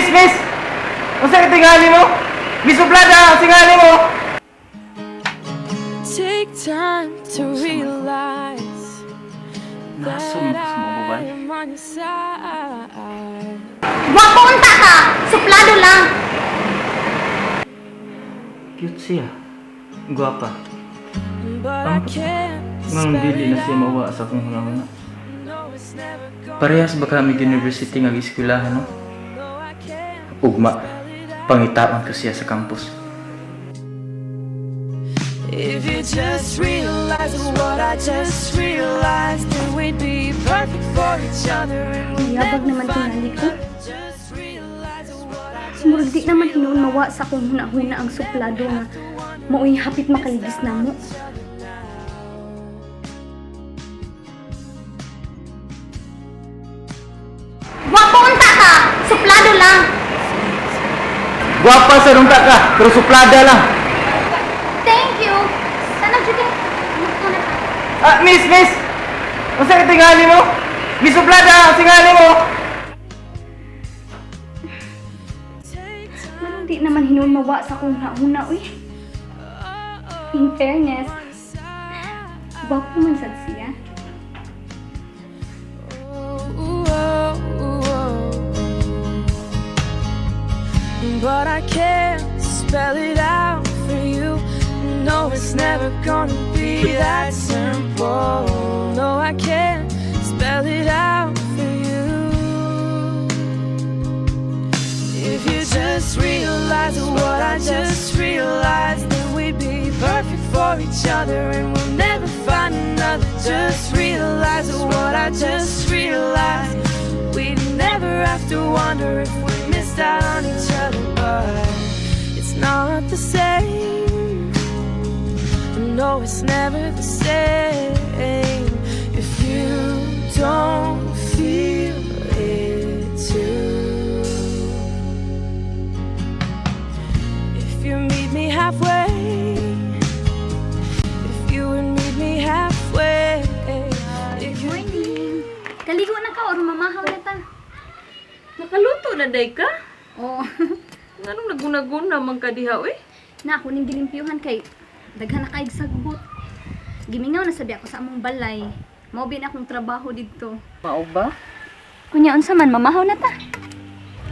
Miss! Unsa ka tingali mo? Misuplada, tingali mo! Take time to realize that I am on your side. Gwapo unta ka! Suplado lang! Cute siya. Guwapa. But I can't Ngang dili na siya mawa sa akong huna-huna. Parehas ba kami university nga eskwelahan, no? Ugma, pangitaan ko siya sa campus. If you just realize what I just realized, then we'd be perfect for each other and we'll Yabag never naman find tingali ko. another. Just realize what I Murag di naman hinuon mawa sa akong huna-huna ang suplado nga mao'y hapit makaligis na mo. Gwapo unta ka! Suplado lang! Guwapa sa rumta ka, pero suplada lang. Thank you! Sana dito. Miss! Unsa ka tingali mo? Misuplada, tingali mo! Manong di naman hinuon mawa sa akong huna-huna, uy. In fairness, gwapo man sad siya. But I can't spell it out for you. No, it's never gonna be that simple. No, I can't spell it out for you. If you just realize what I just realized, then we'd be perfect for each other and we'll never find another. Just realize what I just realized. We'd never have to wonder if we missed out on each other, but it's not the same. No, it's never the same if you don't feel it too. If you meet me halfway, if you would meet me halfway, if you Morning! Kaligo na ka or mamahaw na ta? Nakaluto na day ka? Oo. Anong naguna-guna man ka diha, uy? Na ako ning gilimpyuhan kay daghan na kaig sagbot. Gimingaw na sabi ako sa among balay. Mao bin akong trabaho didto. Mao ba? Kunya unsa man mamahaw na ta?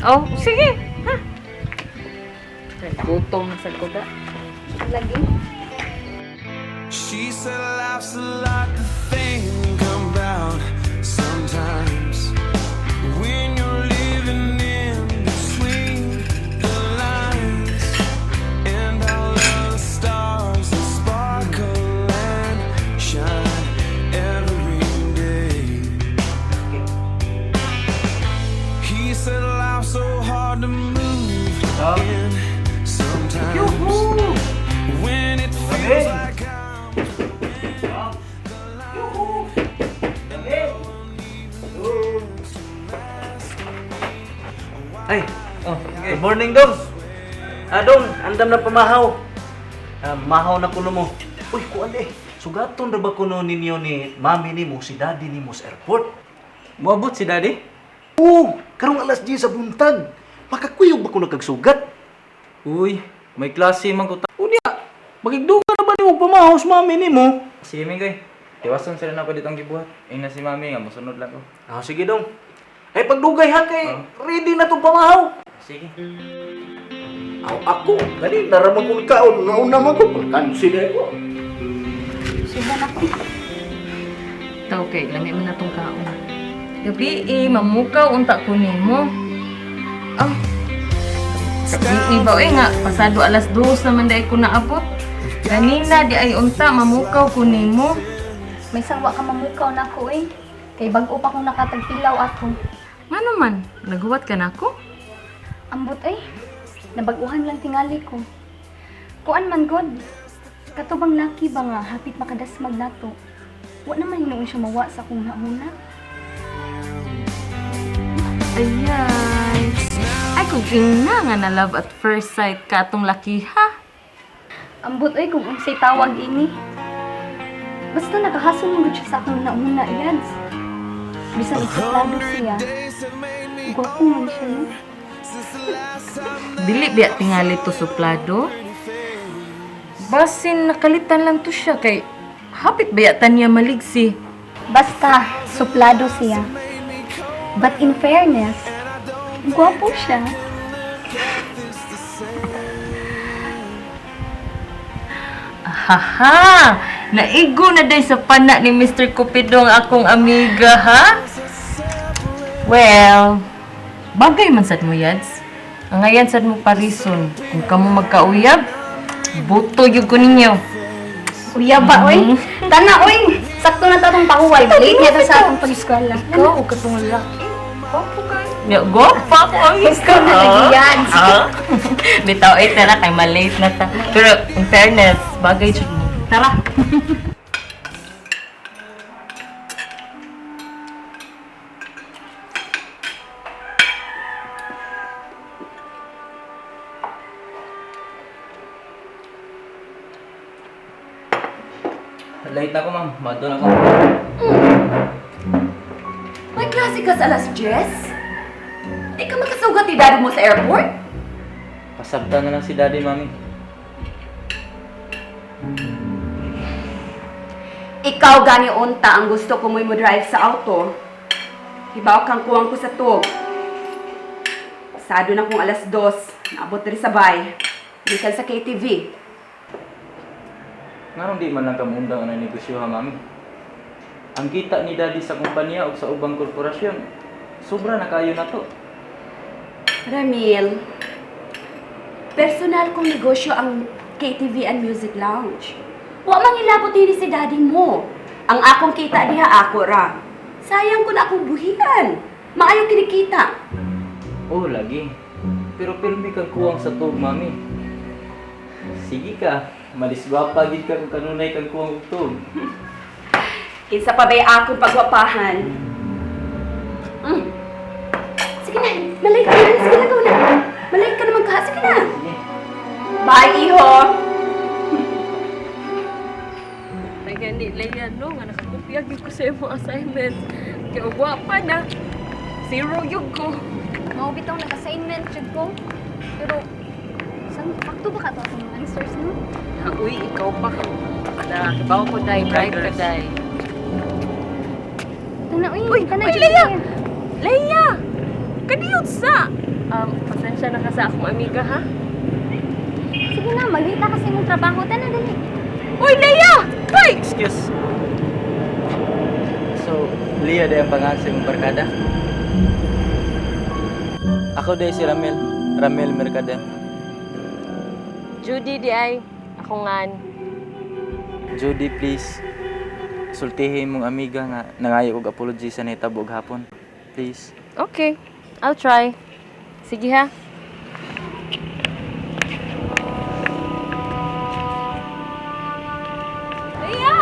Oh, sige. Ha? Gutom na sa kuda. Lagi. She said life's a lot to think about sometimes when you're living in between the lines and all of the stars that sparkle and shine every day. He said life's so hard to move in sometimes when it feels like Ay, good morning, Dong. Dong, andam na pamahaw. Mahaw na kuno mo. Uy, kuan sugaton ra ba kuno ninyo ni mami nimo, si daddy nimo sa airport? Moabot si daddy? Oo, karong alas 10 sa buntag. Makakuyog ba kuno kag sugat? Uy, may klase man ko ta. Unya, magigduga na ba nimo pamahaw sa mami nimo? Sige, Minggoy. Tiwason sila na ako ditong gibuhat. Ina si Mami nga, musunod lang ko. Sige, Dong. Ay, pagdugay ha kay, ready na itong pamahaw. Sige. Ako, gani, naramang kong kaon. Nauna man ko, pagkansin ako. Suba na ko. Tao kay, lami mo na tong kaon. Gabi, mamukaw, unta ko nimo. Ah, gabi, ba, nga, pasado alas 2 naman dahil ko naabot. Ganina, di ay unta, mamukaw ko nimo. May sawa ka mamukaw na ko eh. Kay bag-o pa kong nakatagpilaw ako. Nga naman, naghuwat ka na ako? Ambot ay. Nabag-uhan lang tingali ko. Kuan man god. Katubang laki ba nga hapit makadasmag nato. Wa naman hinuon siya mawa sa kung huna. Ayay. Ay, kung ina nga na love at first sight ka atong laki, ha? Ambot ay kung unsay tawag ini. Basta nakahason mo siya sa akong nauna iyads. Bisan isuplado siya. Gwapo man siya, no? Dili biya tingali to suplado. Basin nakalitan lang to siya kay hapit biya tanya maligsi. Basta, suplado siya. But in fairness, gwapo siya. Haha! Naigo na day sa pana ni Mr. Cupido ang akong amiga, ha? Well, bagay man sad mo, Yads. Ang ngayon sad mo parison. Kung kamo magkauyab, buto yung ko ninyo. Kuya ba, oy? Tana, oy! Sakto na tatong pahuway. Late niya sa atong pag-eskwela. Ikaw, o katong lalaki. Gwapo ka. Ya, gwapa ko ang Ikaw na nagiyan. Bitaw, tara, kay malate na ta. Pero, in fairness, bagay siya mo. Tara. Late na ako, ma'am. Madon ako. May klase ka sa alas 10? Di ka makasugat ni daddy mo sa airport? Pasabta na lang si daddy, mami. Ikaw gani unta ang gusto ko mo drive sa auto. Hibaw kang kuwang ko sa tug. Sado na kong alas 2. Naabot rin sabay. Gikan sa KTV. Nga di man lang kamundang ang negosyo ha, mami. Ang kita ni daddy sa kumpanya o sa ubang korporasyon, sobra na kayo na to. Ramil, personal kong negosyo ang KTV and Music Lounge. Wa mang ilabot din si daddy mo. Ang akong kita diha ako ra. Sayang ko na akong buhian. Maayo kinikita. Oh, lagi. Pero pilmi kang kuwang sa tug, mami. Sige ka, maliswapa gid ka kung kanunay kang kuwang og tug. Kinsa pa ba'y akong pagwapahan? Sige na, malay ka na. Sige na, go na. Malay ka naman ka. Sige na. Bye, iho. May gani, Leia, no? Nga nakakupiyag yung ko sa imong assignments. Kaya gwapa na. Zero yung ko. Mao bitaw nag-assignment jud ko. Pero sang fakto ba ka to sa mga answers no? Uy, ikaw pa ka. Ada, kibaw ko day, bright ka day. Tana uy, Uy, tana uy, jud Leia! siya. Leia! Kaniyot sa! Pasensya na ka sa akong amiga, ha? Sige na, malita kasi mong trabaho. Tana dali. Uy, Leia! Uy! Excuse. So, Leo day ang pangalan sa imong barkada? Ako day si Ramel. Ramel Mercader. Judy, di ay. Ako ngan. Judy, please. Sultihin mong amiga nga nangayo og apology sa nahitabo og hapon. Please. Okay, I'll try. Sige ha. Leia!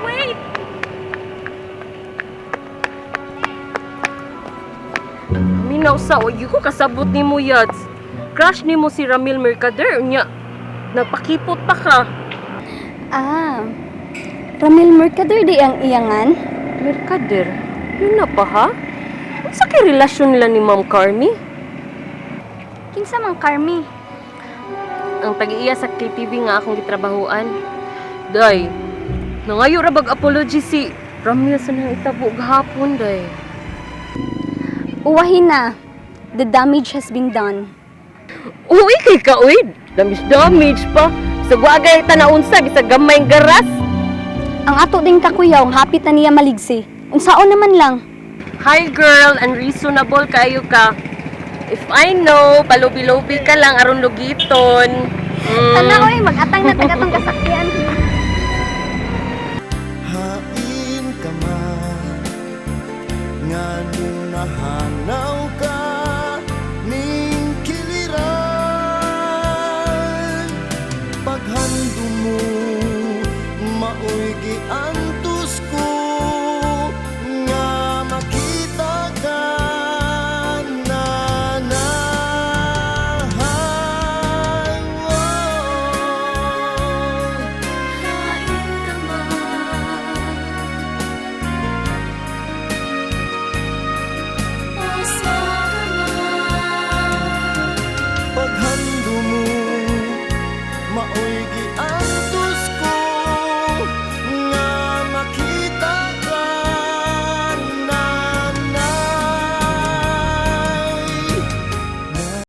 Wait! Minaw sa oy ko kasabot ni mo yads. Crush ni mo si Ramil Mercader nya. Nagpakipot pa ka. Ah. Ramil Mercader di ang iyangan. Mercader? Yun na pa ha? Sa kay relasyon nila ni Ma'am Carmi? Kinsa man Carmi? Ang tag-iya sa KTV nga akong gitrabahuan. Day, nangayo ra bag apology si Ramil sa nang itabo gahapon, day. Uwahin na. The damage has been done. Uy, kay kaoy. Damage pa. Sa guagay tanaunsa, sa gamay garas. Ang ato ding kakuyaw, hapit na niya maligsi. Unsaon naman lang. Hi girl, unreasonable kayo ka. If I know, palubi-lubi ka lang aron lugiton. Tana oy, mag-atang na tagatong kasakyan. Hain ka man nga nung nahanaw